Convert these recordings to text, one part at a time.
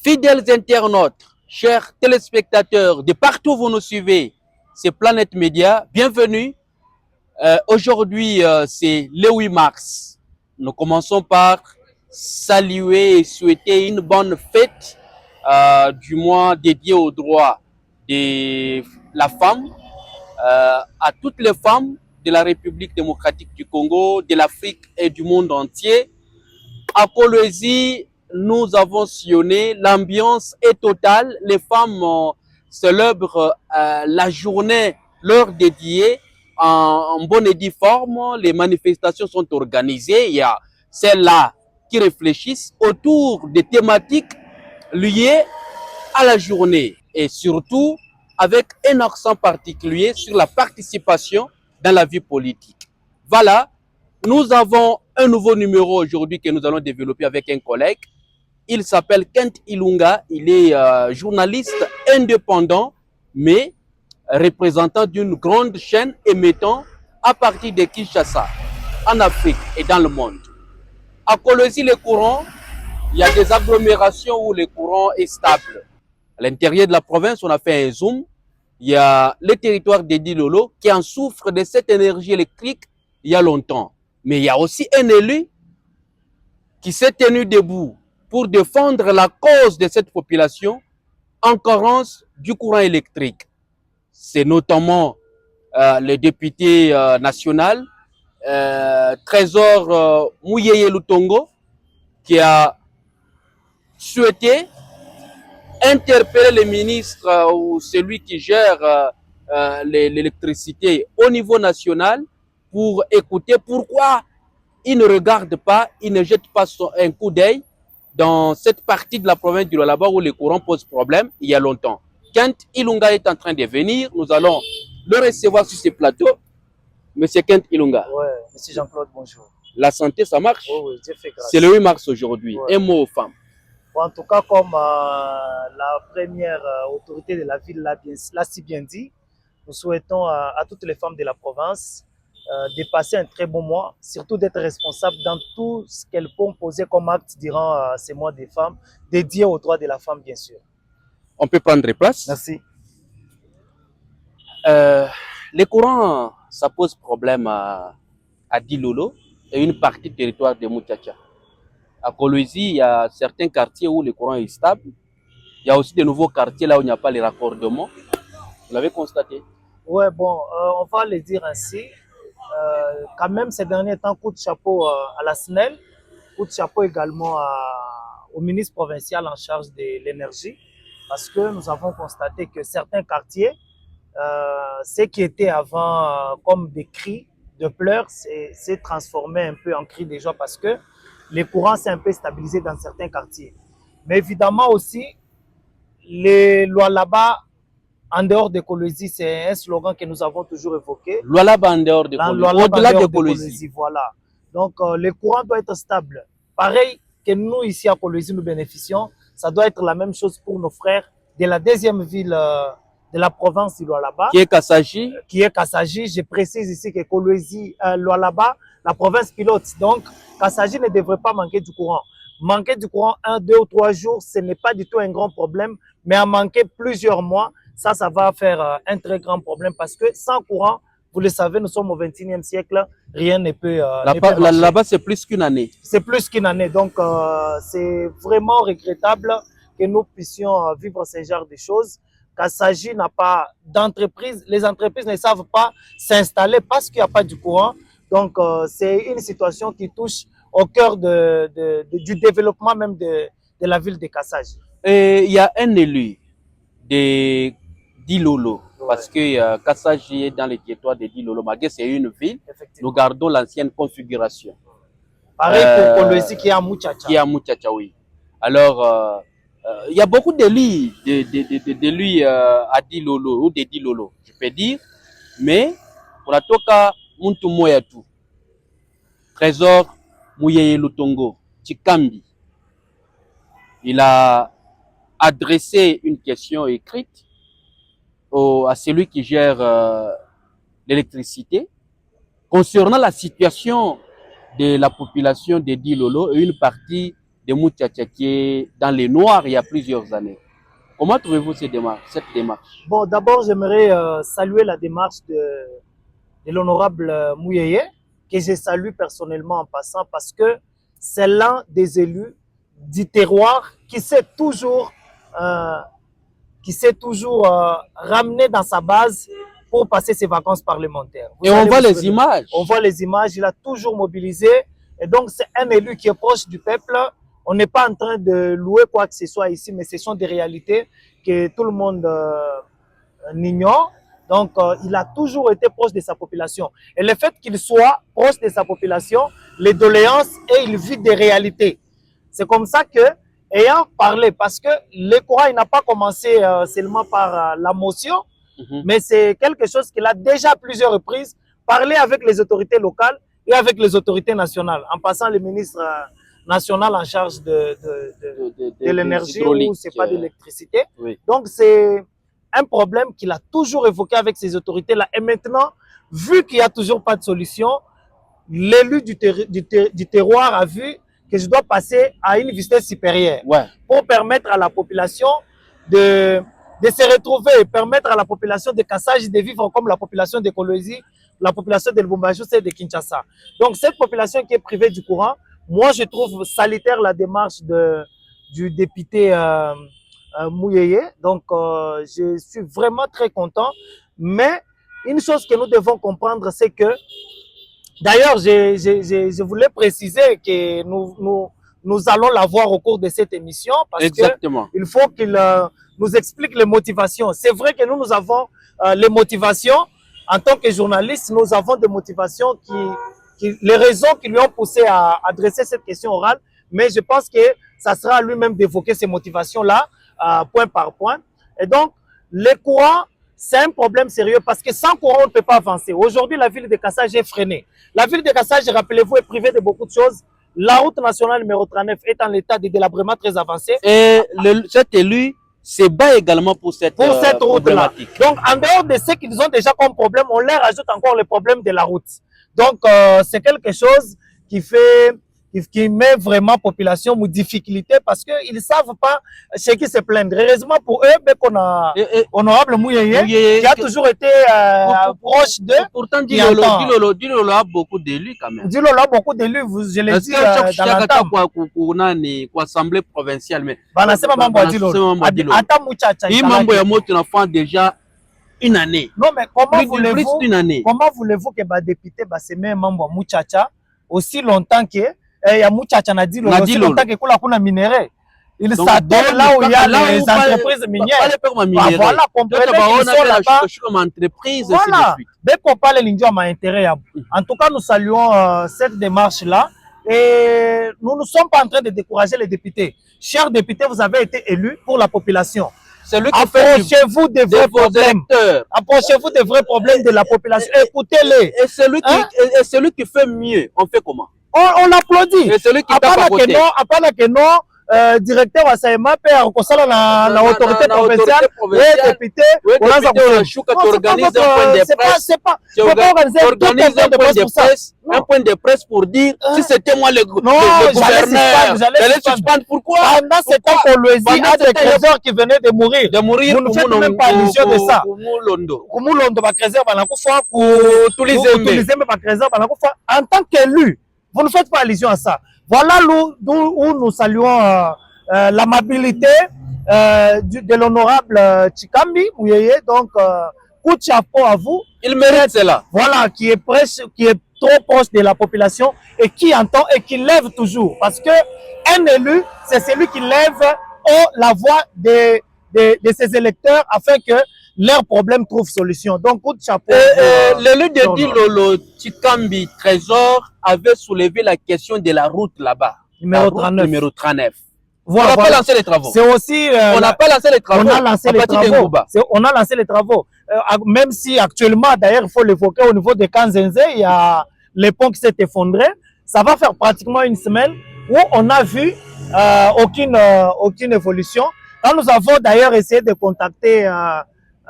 Fidèles internautes, chers téléspectateurs, de partout où vous nous suivez, c'est Planète Média, bienvenue. Aujourd'hui, c'est le 8 mars. Nous commençons par saluer et souhaiter une bonne fête du mois dédié aux droits de la femme, à toutes les femmes de la République démocratique du Congo, de l'Afrique et du monde entier. À Kolwezi, nous avons sillonné, l'ambiance est totale. Les femmes célèbrent la journée leur dédiée en bonne et due forme. Les manifestations sont organisées. Il y a celles-là qui réfléchissent autour des thématiques liées à la journée et surtout avec un accent particulier sur la participation dans la vie politique. Voilà, nous avons un nouveau numéro aujourd'hui que nous allons développer avec un collègue. Il s'appelle Kent Ilunga, il est journaliste indépendant, mais représentant d'une grande chaîne émettant à partir de Kinshasa, en Afrique et dans le monde. À Kolwezi, le courant, il y a des agglomérations où le courant est stable. À l'intérieur de la province, on a fait un zoom. Il y a le territoire de Dilolo qui en souffre de cette énergie électrique il y a longtemps. Mais il y a aussi un élu qui s'est tenu debout pour défendre la cause de cette population en carence du courant électrique. C'est notamment le député national, Trésor Mouyeye Lutongo, qui a souhaité interpeller le ministre ou celui qui gère l'électricité au niveau national pour écouter pourquoi il ne regarde pas, il ne jette pas un coup d'œil dans cette partie de la province du Lualaba où le courant pose problème il y a longtemps. Kent Ilunga est en train de venir, nous allons le recevoir sur ce plateau. Monsieur Kent Ilunga. Ouais, monsieur Jean-Claude, bonjour. La santé, ça marche? Oui, Dieu fait grâce. C'est le 8 mars aujourd'hui. Ouais. Un mot aux femmes. Bon, en tout cas, comme la première autorité de la ville l'a si bien dit, nous souhaitons à toutes les femmes de la province de passer un très bon mois, surtout d'être responsables dans tout ce qu'elles pourront poser comme acte durant ces mois des femmes, dédiés aux droits de la femme, bien sûr. On peut prendre place. Merci. Le courant, ça pose problème à Dilolo et une partie du territoire de Moutchacha. À Kolwezi, il y a certains quartiers où le courant est stable. Il y a aussi de nouveaux quartiers là où il n'y a pas les raccordements. Vous l'avez constaté? Ouais, bon, on va le dire ainsi. Quand même, ces derniers temps, coup de chapeau à la SNEL, coup de chapeau également au ministre provincial en charge de l'énergie, parce que nous avons constaté que certains quartiers, ce qui était avant comme des cris de pleurs, s'est transformé un peu en cris de joie parce que les courants s'est un peu stabilisé dans certains quartiers. Mais évidemment aussi, les lois là-bas, en dehors de Kolwezi, c'est un slogan que nous avons toujours évoqué. Lualaba en dehors de Kolwezi, au-delà de Kolwezi. Voilà. Donc, le courant doit être stable. Pareil que nous, ici à Kolwezi, nous bénéficions, ça doit être la même chose pour nos frères de la deuxième ville de la province du Lualaba. Qui est Kassaji. Qui est Kassaji. Je précise ici que Kolwezi, Lualaba, la province pilote. Donc, Kassaji ne devrait pas manquer du courant. Manquer du courant 1, 2 ou 3 jours, ce n'est pas du tout un grand problème, mais à manquer plusieurs mois, ça va faire un très grand problème parce que sans courant, vous le savez, nous sommes au XXIe siècle, rien ne peut marcher. Là-bas, c'est plus qu'une année. C'est plus qu'une année, donc c'est vraiment regrettable que nous puissions vivre ce genre de choses. Kassaji n'a pas d'entreprise, les entreprises ne savent pas s'installer parce qu'il n'y a pas du courant. Donc c'est une situation qui touche au cœur du développement même de la ville de Kassaji. Et il y a un élu de Dilolo, ouais. Parce que Kassaji est dans le territoire de Dilolo, malgré c'est une ville, nous gardons l'ancienne configuration. Pareil pour Kolwezi qui est à Moutchacha. Qui est à Moutchacha, oui. Alors, il y a beaucoup d'élus à Dilolo, ou de Dilolo, je peux dire, mais pour la toka, Muntu Moyatu, Trésor Mouyeye Lutongo, Chikambi, il a adressé une question écrite à celui qui gère l'électricité concernant la situation de la population de Dilolo et une partie de Moutiacha qui est dans les noirs il y a plusieurs années. Comment trouvez-vous cette démarche? Bon, d'abord, j'aimerais saluer la démarche de l'honorable Mouyeye, que je salue personnellement en passant, parce que c'est l'un des élus du terroir qui s'est toujours ramené dans sa base pour passer ses vacances parlementaires. Et on voit les images. On voit les images, il a toujours mobilisé. Et donc, c'est un élu qui est proche du peuple. On n'est pas en train de louer quoi que ce soit ici, mais ce sont des réalités que tout le monde ignore. Donc, il a toujours été proche de sa population. Et le fait qu'il soit proche de sa population, les doléances, et il vit des réalités. C'est comme ça que, ayant parlé, parce que le courant, il n'a pas commencé seulement par la motion, mais c'est quelque chose qu'il a déjà à plusieurs reprises parlé avec les autorités locales et avec les autorités nationales, en passant le ministre national en charge de l'énergie ou c'est pas d'électricité. Oui. Donc, c'est un problème qu'il a toujours évoqué avec ces autorités-là. Et maintenant, vu qu'il n'y a toujours pas de solution, l'élu du terroir a vu que je dois passer à une vitesse supérieure pour permettre à la population de se retrouver, permettre à la population de Kassaj de vivre comme la population de Kolwezi, la population de Lubumbashi et de Kinshasa. Donc, cette population qui est privée du courant, moi, je trouve salutaire la démarche du député Mouyeye. Donc, je suis vraiment très content. Mais une chose que nous devons comprendre, c'est que, d'ailleurs, je voulais préciser que nous allons la voir au cours de cette émission parce qu'il faut qu'il nous explique les motivations. C'est vrai que nous avons les motivations. En tant que journaliste, nous avons des motivations les raisons qui lui ont poussé à adresser cette question orale, mais je pense que ça sera à lui-même d'évoquer ces motivations-là, point par point. Et donc, le courant, c'est un problème sérieux parce que sans courant, on ne peut pas avancer. Aujourd'hui, la ville de Kassaj est freinée. La ville de Kassaj, rappelez-vous, est privée de beaucoup de choses. La route nationale numéro 39 est en état de délabrement très avancé. Et cet élu se bat également pour cette route-là. Donc, en dehors de ce qu'ils ont déjà comme problème, on leur ajoute encore le problème de la route. Donc, c'est quelque chose qui met vraiment la population en difficulté parce qu'ils ne savent pas chez qui se plaindre. Heureusement pour eux, qu'on a honorable Mouyeye qui a toujours été proche d'eux. Pourtant, Dilolo a beaucoup d'élus quand même. Dilolo a beaucoup d'élus, je l'ai dit dans l'entame. Pour l'Assemblée provinciale, mais c'est pas membre de Dilolo. Il membre de Moto enfant déjà une année. Non, mais comment voulez-vous que les députés se mettent membre de Mouchacha aussi longtemps que Mouchacha n'a dit aussi longtemps que kuna minéré. Il s'attend là où il y a les entreprises minières. Voilà, comprenez qu'ils sont là-bas. Voilà, dès qu'on parle de l'Indian, m'a intérêt. En tout cas, nous saluons cette démarche-là et nous ne sommes pas en train de décourager les députés. Chers députés, vous avez été élus pour la population. Approchez-vous des vrais problèmes. Approchez-vous des vrais problèmes de la population. Écoutez-les. Et celui qui fait mieux, on fait comment? On l'applaudit. Et celui qui tape à côté. Directeur wa Saema père kosala na autorité provinciale et député on organise un point de presse. Un point de presse pour dire si c'était moi le gouverneur, j'allais suspendre. Pourquoi? Pendant ce temps qu'on lui dit à des trésors qui venaient de mourir. Vous ne faites même pas allusion de ça. Kumulondo ba trésor banakufa pour tous les ba trésor banakufa en tant qu'élu. Vous ne faites pas allusion à ça. Voilà où nous saluons l'amabilité de l'honorable Chikambi Mouyeye. Donc, coup de chapeau à vous. Il mérite cela. Voilà, qui est trop proche de la population et qui entend et qui lève toujours. Parce que un élu, c'est celui qui lève la voix de ses électeurs afin que leurs problèmes trouvent solution. Donc, coup de chapeau. L'élu de Dilolo Chikambi Trésor avait soulevé la question de la route là-bas. Numéro 39. Voilà, on n'a pas lancé les travaux. C'est aussi. On n'a pas lancé les travaux. On a lancé les travaux. Même si actuellement, d'ailleurs, il faut l'évoquer au niveau de Kanzenze, il y a les ponts qui s'est effondré. Ça va faire pratiquement une semaine où on n'a vu aucune évolution. Quand nous avons d'ailleurs essayé de contacter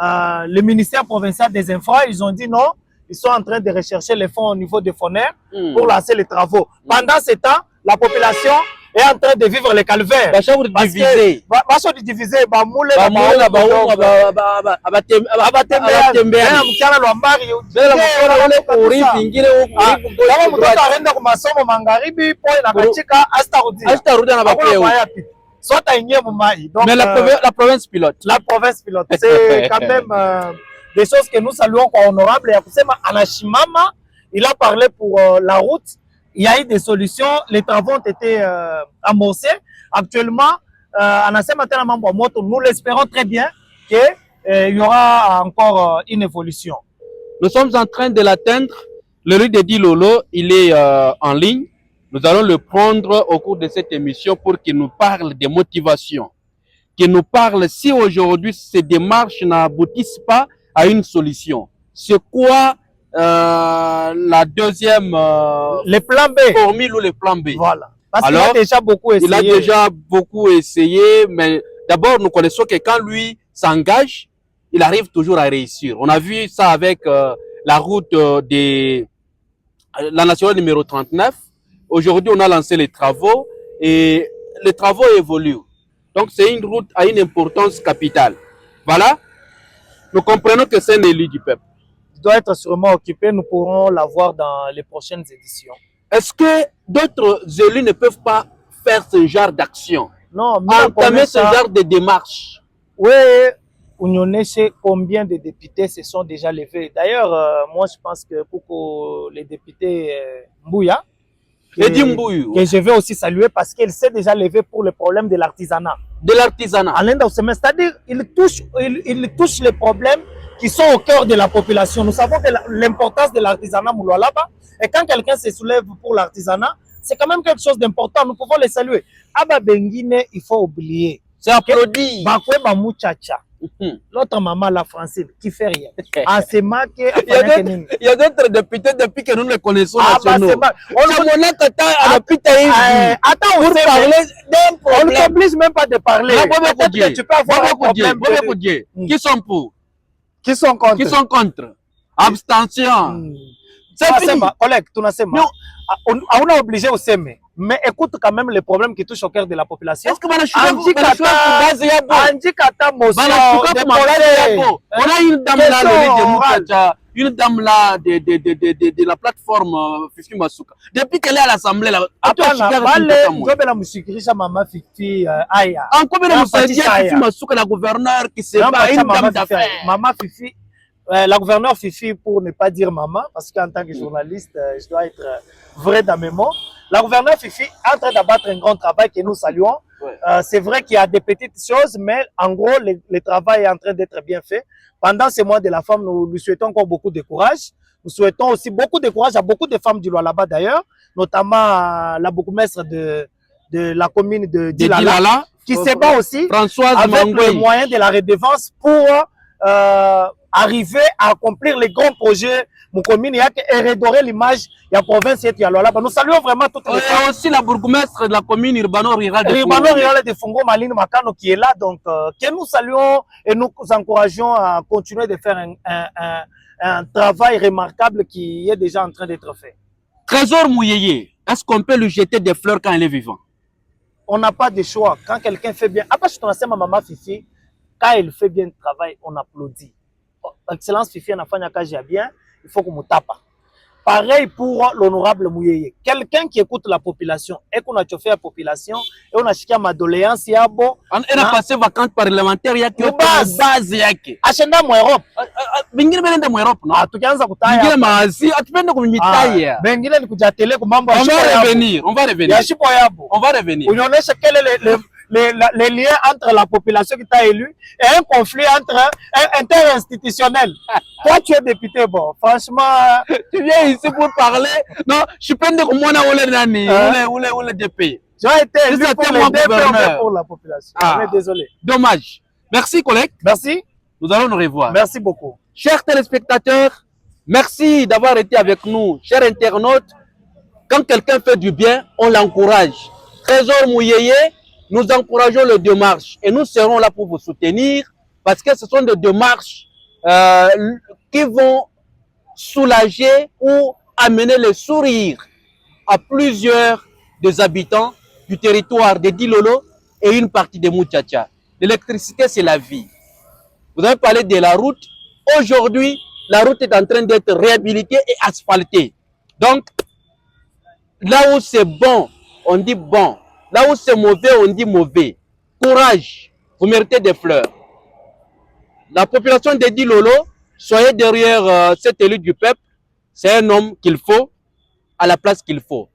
le ministère provincial des Infra, ils ont dit non. Ils sont en train de rechercher les fonds au niveau des FONER pour lancer les travaux. Pendant ce temps, la population est en train de vivre le calvaire. Parce que diviser. Baso de diviser, bamoule, mais la province pilote. La province pilote. C'est quand même des choses que nous saluons quoi, honorable. Anashimama, il a parlé pour la route. Il y a eu des solutions. Les travaux ont été amorcés. Actuellement, nous l'espérons très bien qu'il y aura encore une évolution. Nous sommes en train de l'atteindre. Le rue de Dilolo, il est en ligne. Nous allons le prendre au cours de cette émission pour qu'il nous parle des motivations. Qu'il nous parle si aujourd'hui ces démarches n'aboutissent pas à une solution. C'est quoi la deuxième le plan B. Formule ou le plan B? Voilà. Parce qu'il a déjà beaucoup essayé. Il a déjà beaucoup essayé, mais d'abord nous connaissons que quand lui s'engage, il arrive toujours à réussir. On a vu ça avec la route de la nationale numéro 39. Aujourd'hui, on a lancé les travaux et les travaux évoluent. Donc, c'est une route à une importance capitale. Voilà. Nous comprenons que c'est un élu du peuple. Il doit être sûrement occupé. Nous pourrons l'avoir dans les prochaines éditions. Est-ce que d'autres élus ne peuvent pas faire ce genre d'action? Non, mais entamer ce genre de démarche? Oui, combien de députés se sont déjà levés? D'ailleurs, moi, je pense que pour les députés Mbouya, que je vais aussi saluer parce qu'elle s'est déjà levée pour le problème de l'artisanat. De l'artisanat. C'est-à-dire il touche les problèmes qui sont au cœur de la population. Nous savons que l'importance de l'artisanat Mouloualaba, et quand quelqu'un se soulève pour l'artisanat, c'est quand même quelque chose d'important. Nous pouvons les saluer. Aba Benguine, il faut oublier. C'est applaudi. Bakwe Bamouchacha. L'autre maman, la Francine, qui fait rien. Il y a d'autres députés depuis que nous les connaissons nationaux. On ne t'oblige même pas de parler. Tu peux avoir un problème. Qui sont pour? Qui sont contre? Qui sont contre? Abstention. C'est fini. Collègue, on a obligé au SEME. Mais écoute quand même les problèmes qui touchent au cœur de la population. Est-ce que on a une dame là, une dame là de la plateforme Fifi Masuka. Depuis qu'elle est à l'Assemblée là, Fifi Masuka, la gouverneure qui se bat, une dame d'affaires. Maman Fifi, la gouverneure Fifi, pour ne pas dire maman, parce qu'en tant que journaliste, je dois être vrai dans mes mots. La gouverneure Fifi est en train d'abattre un grand travail que nous saluons. Ouais. C'est vrai qu'il y a des petites choses, mais en gros, le travail est en train d'être bien fait. Pendant ces mois de la femme, nous lui souhaitons encore beaucoup de courage. Nous souhaitons aussi beaucoup de courage à beaucoup de femmes du Lualaba d'ailleurs, notamment la bourgmestre de la commune de Dilala, qui se bat aussi Françoise avec le moyen de la redevance pour arriver à accomplir les grands projets et redorer l'image de la province de Lualaba. Nous saluons vraiment toutes les femmes. Et aussi la bourgmestre de la commune urbano-rurale de Fongo, Maline Makano, qui est là. Donc, que nous saluons et nous encourageons à continuer de faire un travail remarquable qui est déjà en train d'être fait. Trésor Mouyeye, est-ce qu'on peut lui jeter des fleurs quand il est vivant? On n'a pas de choix. Quand quelqu'un fait bien, après je te ma maman Fifi, quand il fait bien le travail, on applaudit. Excellence Fifi, on a fait bien, il faut qu'on me tape. Pareil pour l'honorable Mouyeye. Quelqu'un qui écoute la population et qu'on a chauffé la population et on a chiqué ma doléance, il y a bon. On a passé vacances parlementaires, il y a que base yake. Achenda mo Europe. Bengine bende mo Europe, non? Tukianza kutaya. Bengine maasi, atupende kumitaya. Bengine ni kujatele kumambo. On va revenir, on va revenir. Yashipo yabo. On va revenir. Unyonyesha quel est les liens entre la population qui t'a élu et un conflit interinstitutionnel. Toi, tu es député, bon, franchement... Tu viens ici pour parler. Non, je suis pas de comment on est DP. J'ai été élu pour les DP pour la population. Ah, désolé. Dommage. Merci, collègue. Merci. Nous allons nous revoir. Merci beaucoup. Chers téléspectateurs, merci d'avoir été avec nous. Chers internautes, quand quelqu'un fait du bien, on l'encourage. Trésor Mouyeye, nous encourageons les démarches et nous serons là pour vous soutenir parce que ce sont des démarches qui vont soulager ou amener le sourire à plusieurs des habitants du territoire de Dilolo et une partie de Muchacha. L'électricité, c'est la vie. Vous avez parlé de la route. Aujourd'hui, la route est en train d'être réhabilitée et asphaltée. Donc, là où c'est bon, on dit bon. Là où c'est mauvais, on dit mauvais. Courage, vous méritez des fleurs. La population de Dilolo, soyez derrière cet élu du peuple. C'est un homme qu'il faut, à la place qu'il faut.